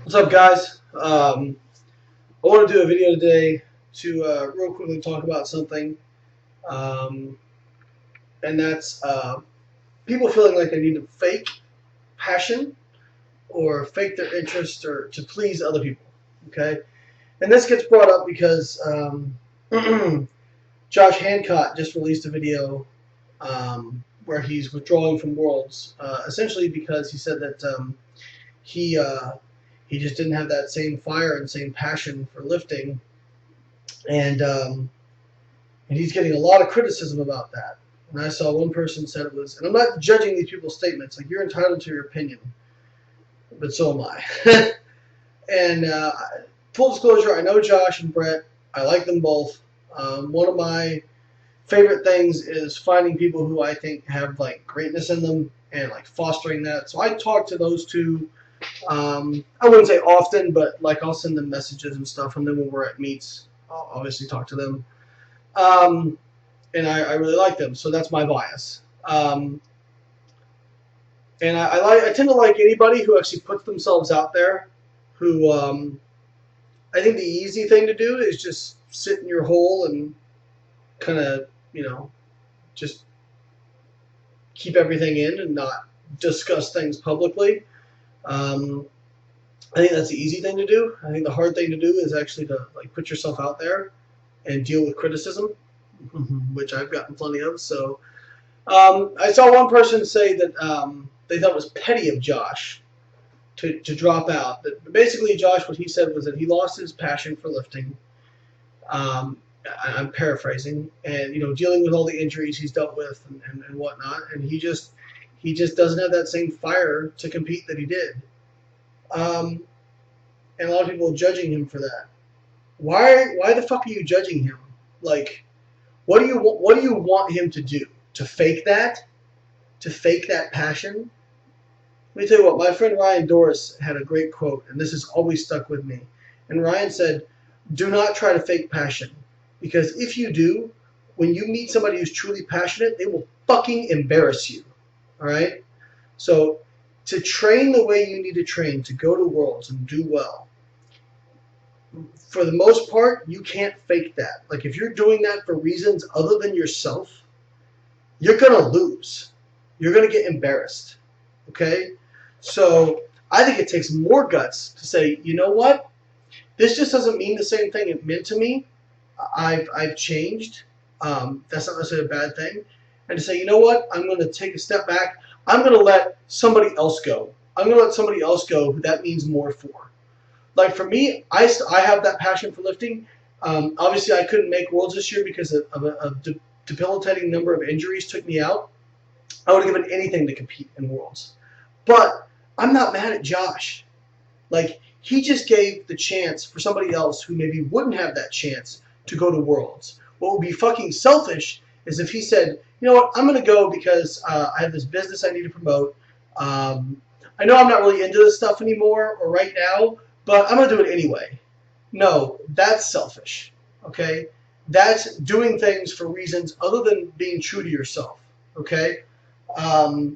What's up, guys? I want to do a video today to real quickly talk about something, um, and that's people feeling like they need to fake passion or fake their interest or to please other people. Okay, and this gets brought up because Josh Hancock just released a video where he's withdrawing from Worlds, essentially because he said that he he just didn't have that same fire and same passion for lifting, and he's getting a lot of criticism about that. And I saw one person said it was, and I'm not judging these people's statements. Like, you're entitled to your opinion, but so am I. And full disclosure, I know Josh and Brett. I like them both. One of my favorite things is finding people who I think have like greatness in them and like fostering that. So I talk to those two. I wouldn't say often, but like I'll send them messages and stuff, and then when we're at meets, I'll obviously talk to them. And I really like them, so that's my bias. And I tend to like anybody who actually puts themselves out there. Who I think the easy thing to do is just sit in your hole and kind of just keep everything in and not discuss things publicly. I think that's the easy thing to do. I think the hard thing to do is actually to like put yourself out there and deal with criticism, which I've gotten plenty of. So I saw one person say that they thought it was petty of Josh to drop out. That basically, Josh, what he said was that he lost his passion for lifting. I'm paraphrasing, and dealing with all the injuries he's dealt with and whatnot, and he just doesn't have that same fire to compete that he did. And a lot of people are judging him for that. Why the fuck are you judging him? Like, what do you want him to do? To fake that? To fake that passion? Let me tell you what, my friend Ryan Doris had a great quote, and this has always stuck with me. And Ryan said, "Do not try to fake passion, because if you do, when you meet somebody who's truly passionate, they will fucking embarrass you." All right? So, to train the way you need to train to go to Worlds and do well, for the most part, you can't fake that. Like, if you're doing that for reasons other than yourself, you're going to lose. You're going to get embarrassed. Okay? So, I think it takes more guts to say, you know what? This just doesn't mean the same thing it meant to me. I've changed. That's not necessarily a bad thing. And to say, you know what? I'm going to take a step back. I'm going to let somebody else go. I'm going to let somebody else go who that means more for. Like for me, I have that passion for lifting. Obviously, I couldn't make Worlds this year because of a debilitating number of injuries took me out. I would have given anything to compete in Worlds. But I'm not mad at Josh. Like, he just gave the chance for somebody else who maybe wouldn't have that chance to go to Worlds. What would be fucking selfish is if he said, you know what, I'm going to go because I have this business I need to promote. I know I'm not really into this stuff anymore or right now, but I'm going to do it anyway. No, that's selfish, okay? That's doing things for reasons other than being true to yourself, okay? I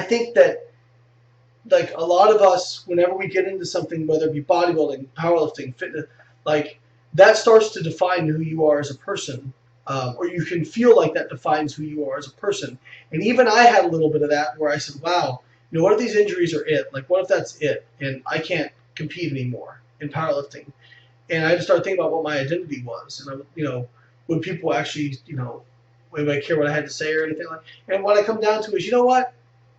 think that, like, a lot of us, whenever we get into something, whether it be bodybuilding, powerlifting, fitness, like, that starts to define who you are as a person. Or you can feel like that defines who you are as a person. And even I had a little bit of that where I said, wow, what if these injuries are it? Like, what if that's it? And I can't compete anymore in powerlifting. And I just started thinking about what my identity was. And, would people actually, would I care what I had to say or anything like that? And what I come down to is, you know what?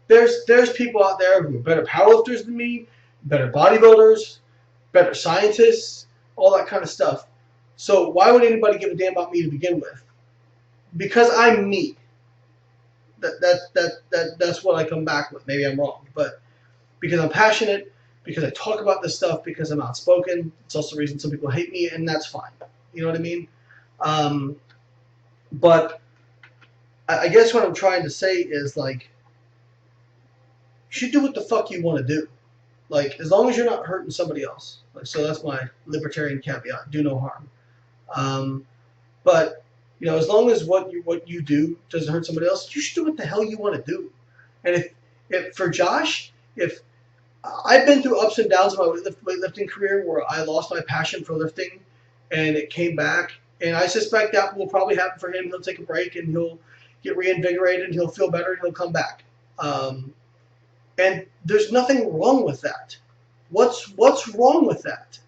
There's people out there who are better powerlifters than me, better bodybuilders, better scientists, all that kind of stuff. So why would anybody give a damn about me to begin with? Because I'm me. That's what I come back with. Maybe I'm wrong, but because I'm passionate, because I talk about this stuff, because I'm outspoken. It's also the reason some people hate me, and that's fine. You know what I mean? But I guess what I'm trying to say is, like, you should do what the fuck you want to do. Like, as long as you're not hurting somebody else. Like, so that's my libertarian caveat: do no harm. But as long as what you do doesn't hurt somebody else, you should do what the hell you want to do. And if for Josh, if I've been through ups and downs in my weightlifting career where I lost my passion for lifting and it came back. And I suspect that will probably happen for him. He'll take a break and he'll get reinvigorated and he'll feel better and he'll come back. And there's nothing wrong with that. What's wrong with that?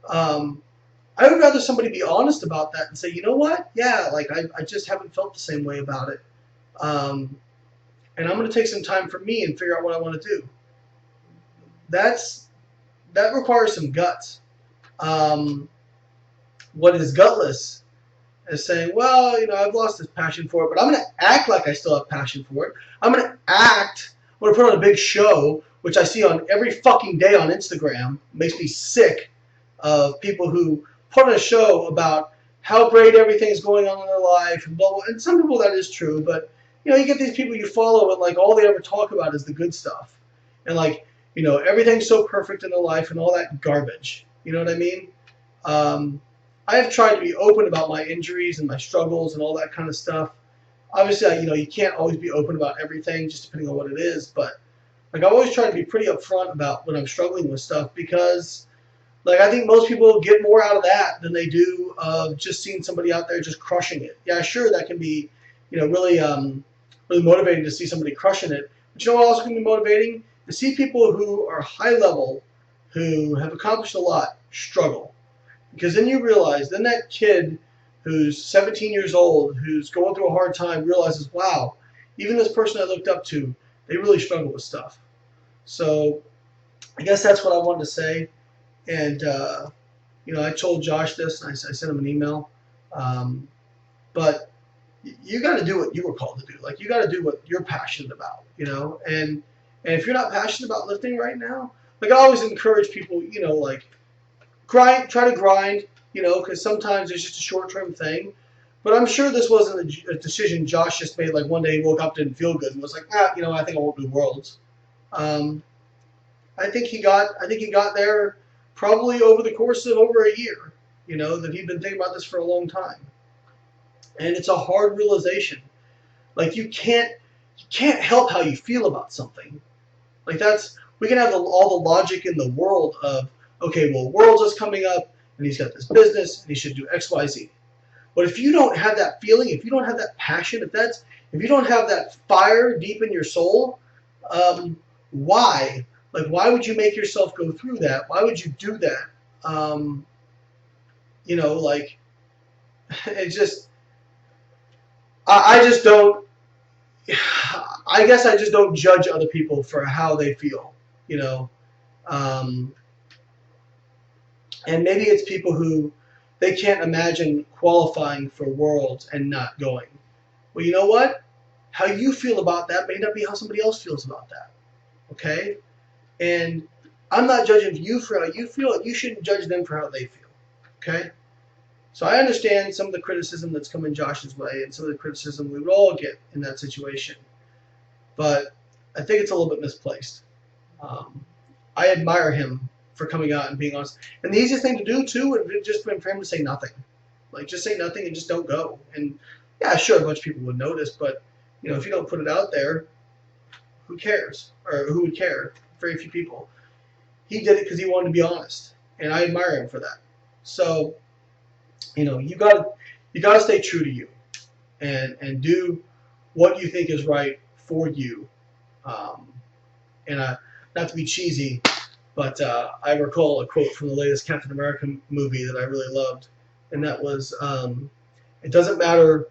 I would rather somebody be honest about that and say, you know what? Yeah, like I just haven't felt the same way about it. And I'm going to take some time for me and figure out what I want to do. That requires some guts. What is gutless is saying, well, I've lost this passion for it, but I'm going to act like I still have passion for it. I'm going to put on a big show, which I see on every fucking day on Instagram. It makes me sick of people who put on a show about how great everything's going on in their life and blah, blah. And some people that is true, but you get these people you follow and like all they ever talk about is the good stuff. And like, everything's so perfect in their life and all that garbage. You know what I mean? I have tried to be open about my injuries and my struggles and all that kind of stuff. Obviously, you can't always be open about everything, just depending on what it is. But like, I always try to be pretty upfront about when I'm struggling with stuff because, like, I think most people get more out of that than they do of just seeing somebody out there just crushing it. Yeah, sure, that can be, really, really motivating to see somebody crushing it. But you know what also can be motivating? To see people who are high level, who have accomplished a lot, struggle. Because then you realize, then that kid who's 17 years old, who's going through a hard time, realizes, wow, even this person I looked up to, they really struggle with stuff. So I guess that's what I wanted to say. And, I told Josh this, and I sent him an email. But you got to do what you were called to do. Like, you got to do what you're passionate about, And if you're not passionate about lifting right now, like, I always encourage people, like, try to grind, because sometimes it's just a short-term thing. But I'm sure this wasn't a decision Josh just made. Like, one day he woke up, didn't feel good, and was like, I think I won't do Worlds. I think he got there probably over the course of over a year. That he'd been thinking about this for a long time, and it's a hard realization. Like, you can't help how you feel about something. Like, we can have all the logic in the world of, okay, well, Worlds is coming up, and he's got this business, and he should do X, Y, Z. But if you don't have that feeling, if you don't have that passion, if you don't have that fire deep in your soul, why? Like, why would you make yourself go through that? Why would you do that? Like, it's just, I just don't, I guess I just don't judge other people for how they feel, and maybe it's people who, they can't imagine qualifying for Worlds and not going. Well, you know what? How you feel about that may not be how somebody else feels about that. Okay? And I'm not judging you for how you feel, and you shouldn't judge them for how they feel. Okay? So I understand some of the criticism that's coming Josh's way and some of the criticism we would all get in that situation. But I think it's a little bit misplaced. I admire him for coming out and being honest. And the easiest thing to do, too, would have just been for him to say nothing. Like, just say nothing and just don't go. And, yeah, sure, a bunch of people would notice, but, if you don't put it out there, who cares? Or who would care? Very few people. He did it because he wanted to be honest. And I admire him for that. So, you gotta stay true to you and do what you think is right for you. And not to be cheesy, but I recall a quote from the latest Captain America movie that I really loved, and that was, it doesn't matter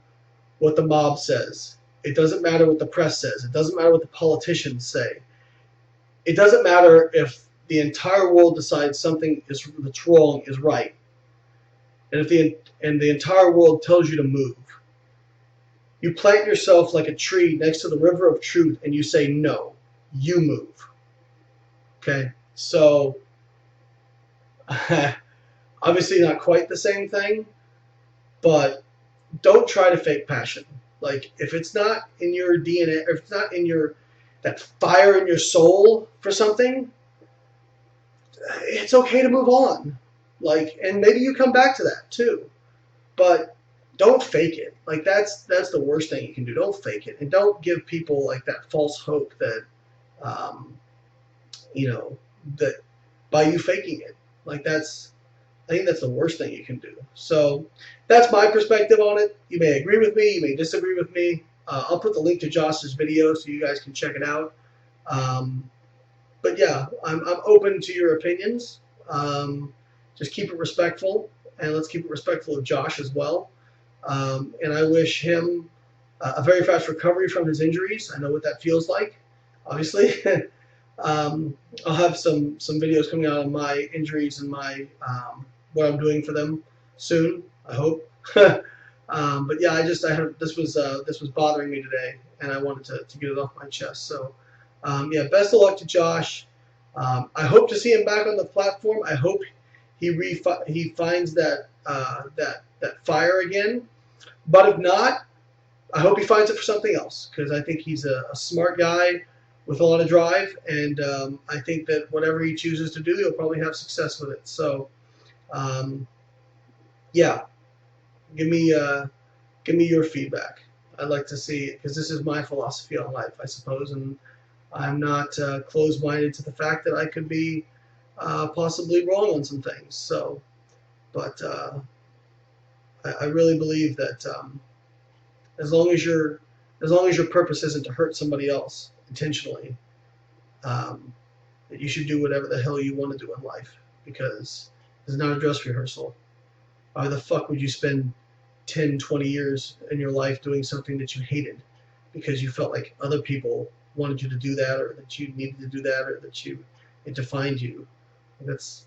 what the mob says. It doesn't matter what the press says. It doesn't matter what the politicians say. It doesn't matter if the entire world decides something that's wrong is right. And if the entire world tells you to move. You plant yourself like a tree next to the river of truth and you say, no, you move. Okay? So, obviously not quite the same thing, but don't try to fake passion. Like, if it's not in your DNA, if it's not in that fire in your soul for something, it's okay to move on. Like, and maybe you come back to that too, but don't fake it. Like, that's the worst thing you can do. Don't fake it, and don't give people like that false hope that you know, that by you faking it. Like I think that's the worst thing you can do. So that's my perspective on it. You may agree with me, you may disagree with me. I'll put the link to Josh's video so you guys can check it out. Um, but yeah, I'm open to your opinions. Just keep it respectful, and let's keep it respectful of Josh as well. And I wish him a very fast recovery from his injuries. I know what that feels like, obviously. I'll have some videos coming out on my injuries and my what I'm doing for them soon. I hope. But yeah, I have this was bothering me today, and I wanted to get it off my chest. So yeah, best of luck to Josh. I hope to see him back on the platform. I hope he finds that fire again. But if not, I hope he finds it for something else, because I think he's a smart guy with a lot of drive, and I think that whatever he chooses to do, he'll probably have success with it. So, yeah, give me your feedback. I'd like to see it, because this is my philosophy on life, I suppose, and I'm not closed-minded to the fact that I could be possibly wrong on some things. So, but I really believe that as long as your purpose isn't to hurt somebody else intentionally, um, that you should do whatever the hell you want to do in life, because it's not a dress rehearsal. Why the fuck would you spend 10, 20 years in your life doing something that you hated because you felt like other people wanted you to do that, or that you needed to do that, or that it defined you? That's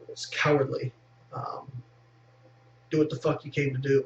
it's cowardly. Do what the fuck you came to do.